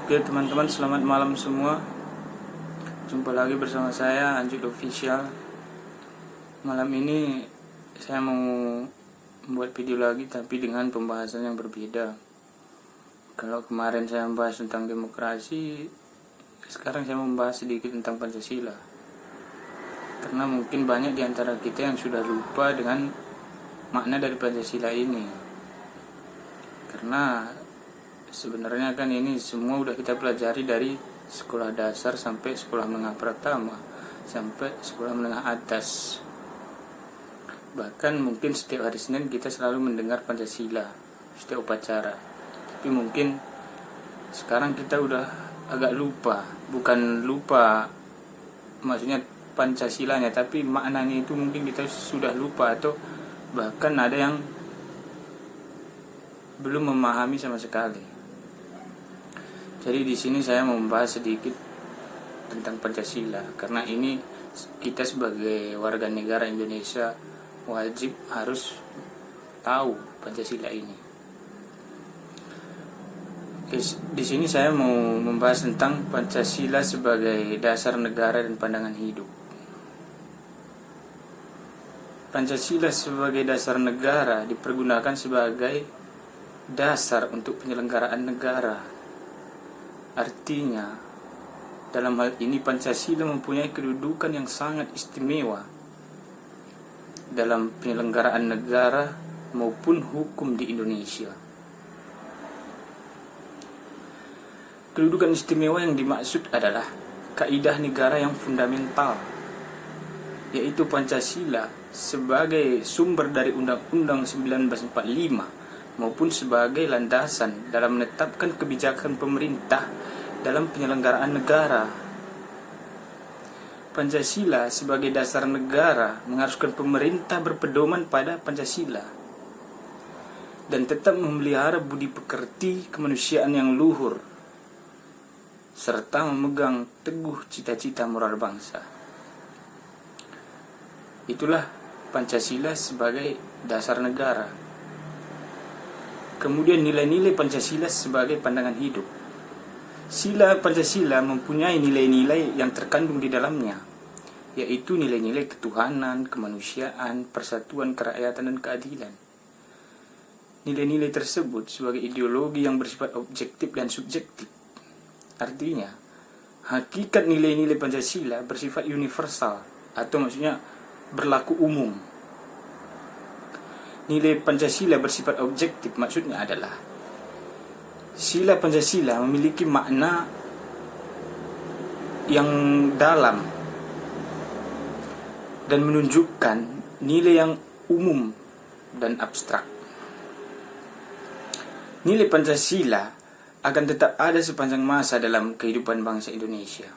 Oke teman-teman, selamat malam semua. Jumpa lagi bersama saya Anjut Official. Malam ini saya mau membuat video lagi, tapi dengan pembahasan yang berbeda. Kalau kemarin saya membahas tentang demokrasi, sekarang saya membahas sedikit tentang Pancasila. Karena mungkin banyak di antara kita yang sudah lupa dengan makna dari Pancasila ini. Karena sebenarnya kan ini semua udah kita pelajari dari sekolah dasar sampai sekolah menengah pertama sampai sekolah menengah atas. Bahkan mungkin setiap hari Senin kita selalu mendengar Pancasila setiap upacara. Tapi mungkin sekarang kita udah agak lupa. Bukan lupa maksudnya Pancasilanya, tapi maknanya itu mungkin kita sudah lupa, atau bahkan ada yang belum memahami sama sekali. Jadi di sini saya mau membahas sedikit tentang Pancasila, karena ini kita sebagai warga negara Indonesia wajib harus tahu Pancasila ini. Di sini saya mau membahas tentang Pancasila sebagai dasar negara dan pandangan hidup. Pancasila sebagai dasar negara dipergunakan sebagai dasar untuk penyelenggaraan negara. Artinya, dalam hal ini Pancasila mempunyai kedudukan yang sangat istimewa dalam penyelenggaraan negara maupun hukum di Indonesia. Kedudukan istimewa yang dimaksud adalah kaidah negara yang fundamental, yaitu Pancasila sebagai sumber dari Undang-Undang 1945 maupun sebagai landasan dalam menetapkan kebijakan pemerintah dalam penyelenggaraan negara. Pancasila sebagai dasar negara mengharuskan pemerintah berpedoman pada Pancasila dan tetap memelihara budi pekerti kemanusiaan yang luhur serta memegang teguh cita-cita moral bangsa. Itulah Pancasila sebagai dasar negara. Kemudian nilai-nilai Pancasila sebagai pandangan hidup. Sila Pancasila mempunyai nilai-nilai yang terkandung di dalamnya, yaitu nilai-nilai ketuhanan, kemanusiaan, persatuan, kerakyatan, dan keadilan. Nilai-nilai tersebut sebagai ideologi yang bersifat objektif dan subjektif. Artinya, hakikat nilai-nilai Pancasila bersifat universal, atau maksudnya berlaku umum. Nilai Pancasila bersifat objektif maksudnya adalah sila Pancasila memiliki makna yang dalam dan menunjukkan nilai yang umum dan abstrak. Nilai Pancasila akan tetap ada sepanjang masa dalam kehidupan bangsa Indonesia.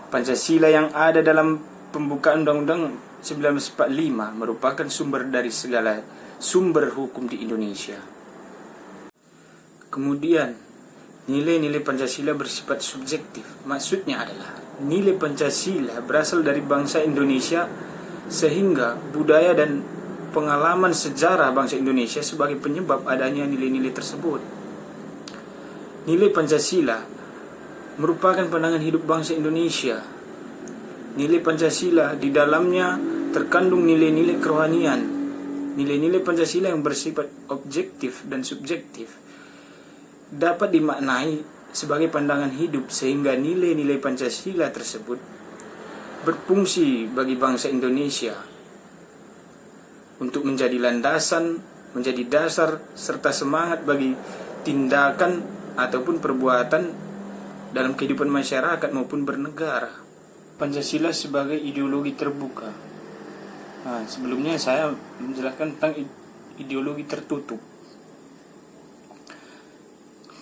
Pancasila yang ada dalam pembukaan Undang-Undang 1945 merupakan sumber dari segala sumber hukum di Indonesia. Kemudian, nilai-nilai Pancasila bersifat subjektif. Maksudnya adalah nilai Pancasila berasal dari bangsa Indonesia, sehingga budaya dan pengalaman sejarah bangsa Indonesia sebagai penyebab adanya nilai-nilai tersebut. Nilai Pancasila merupakan pandangan hidup bangsa Indonesia. Nilai Pancasila di dalamnya terkandung nilai-nilai kerohanian. Nilai-nilai Pancasila yang bersifat objektif dan subjektif dapat dimaknai sebagai pandangan hidup, sehingga nilai-nilai Pancasila tersebut berfungsi bagi bangsa Indonesia untuk menjadi landasan, menjadi dasar, serta semangat bagi tindakan ataupun perbuatan dalam kehidupan masyarakat maupun bernegara. Pancasila sebagai ideologi terbuka. Nah, sebelumnya saya menjelaskan tentang ideologi tertutup.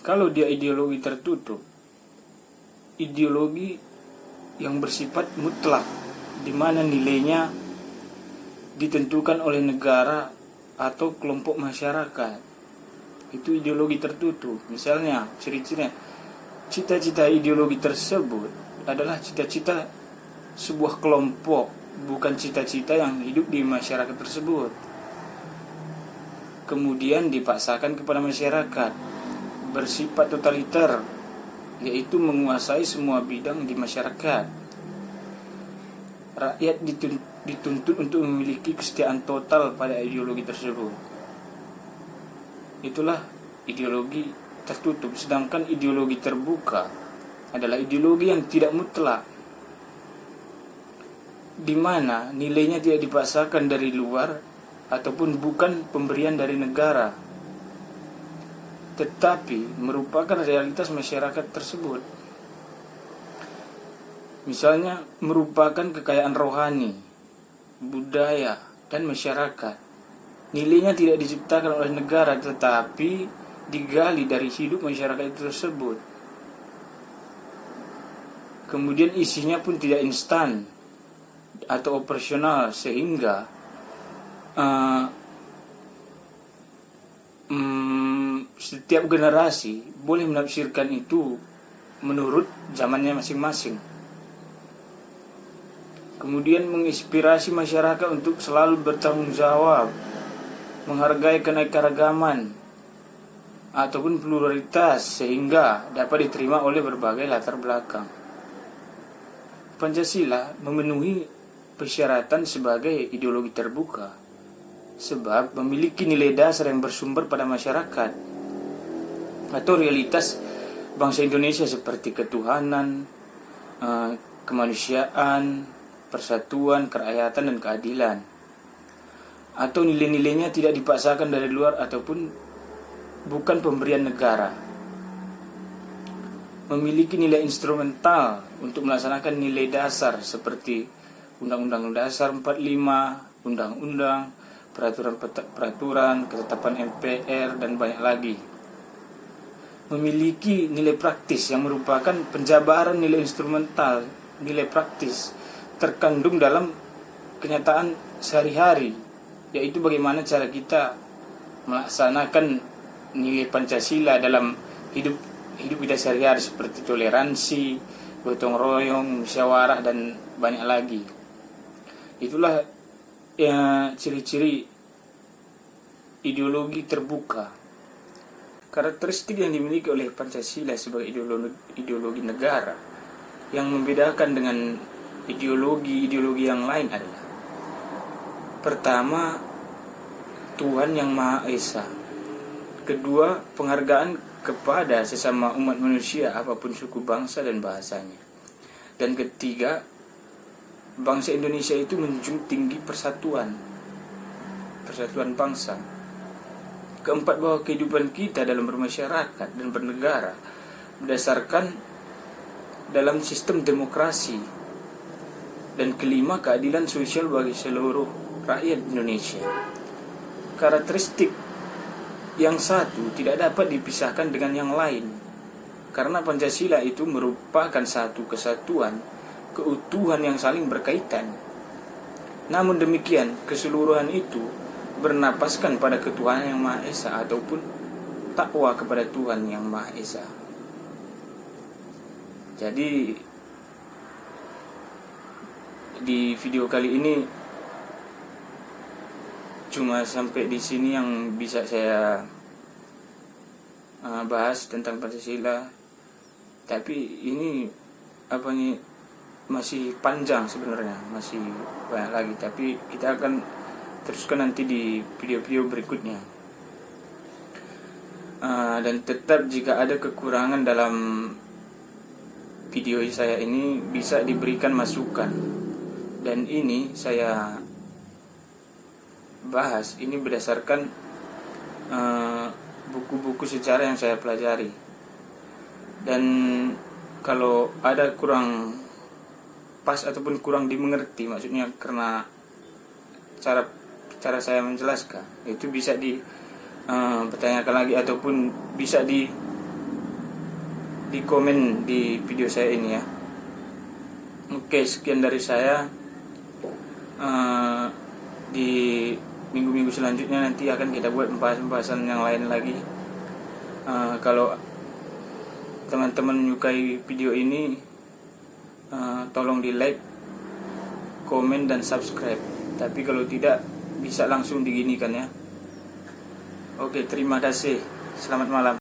Kalau dia ideologi tertutup, ideologi yang bersifat mutlak, di mana nilainya ditentukan oleh negara atau kelompok masyarakat. Itu ideologi tertutup. Misalnya, ciri-cirinya, cita-cita ideologi tersebut adalah cita-cita sebuah kelompok, bukan cita-cita yang hidup di masyarakat tersebut. Kemudian dipaksakan kepada masyarakat. bersifat totaliter, yaitu menguasai semua bidang di masyarakat. Rakyat dituntut untuk memiliki kesetiaan total pada ideologi tersebut. Itulah ideologi tertutup, sedangkan ideologi terbuka adalah ideologi yang tidak mutlak, di mana nilainya tidak dipaksakan dari luar ataupun bukan pemberian dari negara, tetapi merupakan realitas masyarakat tersebut. Misalnya merupakan kekayaan rohani, budaya, dan masyarakat. Nilainya tidak diciptakan oleh negara, tetapi digali dari hidup masyarakat tersebut. Kemudian isinya pun tidak instan atau operasional, sehingga setiap generasi boleh menafsirkan itu menurut zamannya masing-masing. Kemudian menginspirasi masyarakat untuk selalu bertanggung jawab, menghargai keanekaragaman ataupun pluralitas, sehingga dapat diterima oleh berbagai latar belakang. Pancasila memenuhi persyaratan sebagai ideologi terbuka sebab memiliki nilai dasar yang bersumber pada masyarakat atau realitas bangsa Indonesia seperti ketuhanan, kemanusiaan, persatuan, kerakyatan, dan keadilan. Atau nilai-nilainya tidak dipaksakan dari luar ataupun bukan pemberian negara. Memiliki nilai instrumental untuk melaksanakan nilai dasar seperti Undang-Undang Dasar 45, Undang-Undang, peraturan-peraturan, ketetapan MPR, dan banyak lagi. Memiliki nilai praktis yang merupakan penjabaran nilai instrumental, nilai praktis terkandung dalam kenyataan sehari-hari, yaitu bagaimana cara kita melaksanakan nilai Pancasila dalam hidup kita sehari-hari, seperti toleransi, gotong royong, musyawarah, dan banyak lagi. Itulah ciri-ciri ideologi terbuka. Karakteristik yang dimiliki oleh Pancasila sebagai ideologi negara yang membedakan dengan ideologi yang lain adalah: pertama, Tuhan yang Maha Esa. Kedua, penghargaan kepada sesama umat manusia apapun suku, bangsa, dan bahasanya. Dan ketiga, bangsa Indonesia itu menjunjung tinggi persatuan bangsa. Keempat, bahwa kehidupan kita dalam bermasyarakat dan bernegara berdasarkan dalam sistem demokrasi. Dan kelima, keadilan sosial bagi seluruh rakyat Indonesia. Karakteristik yang satu tidak dapat dipisahkan dengan yang lain, karena Pancasila itu merupakan satu kesatuan, keutuhan yang saling berkaitan. Namun demikian, keseluruhan itu bernapaskan pada ketuhanan yang Maha Esa ataupun takwa kepada Tuhan yang Maha Esa. Jadi di video kali ini cuma sampai di sini yang bisa saya bahas tentang Pancasila. Tapi ini masih panjang sebenarnya, masih banyak lagi. Tapi kita akan teruskan nanti di video-video berikutnya. Dan tetap jika ada kekurangan dalam video saya ini bisa diberikan masukan. Dan ini saya bahas ini berdasarkan buku-buku sejarah yang saya pelajari. Dan kalau ada kurang pas ataupun kurang dimengerti, maksudnya karena cara saya menjelaskan, itu bisa dipertanyakan lagi ataupun bisa di komen di video saya ini ya. Oke, sekian dari saya. Di minggu-minggu selanjutnya nanti akan kita buat pembahasan yang lain lagi. Kalau teman-teman menyukai video ini, tolong di like, komen, dan subscribe. Tapi kalau tidak, bisa langsung diginikan ya. Oke, terima kasih. Selamat malam.